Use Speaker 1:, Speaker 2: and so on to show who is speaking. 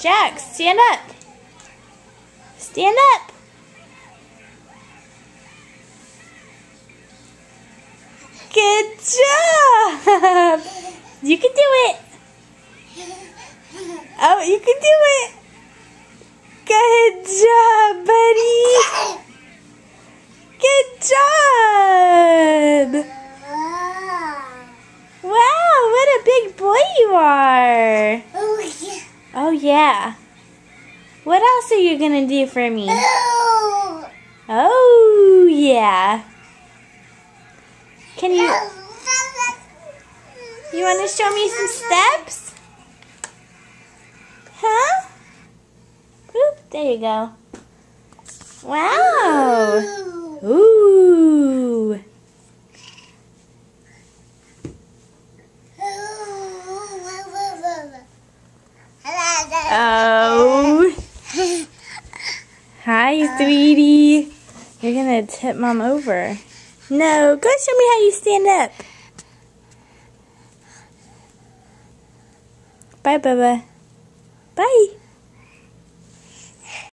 Speaker 1: Jax, stand up. Stand up. Good job. You can do it. Oh, you can do it. Good job, buddy. Good job. Wow, what a big boy you are. Oh, yeah. What else are you going to do for me? Oh, yeah. Can you want to show me some steps? Huh? Oop, there you go. Wow. Ooh. Oh. Hi, sweetie. You're going to tip Mom over. No, go show me how you stand up. Bye, Bubba. Bye.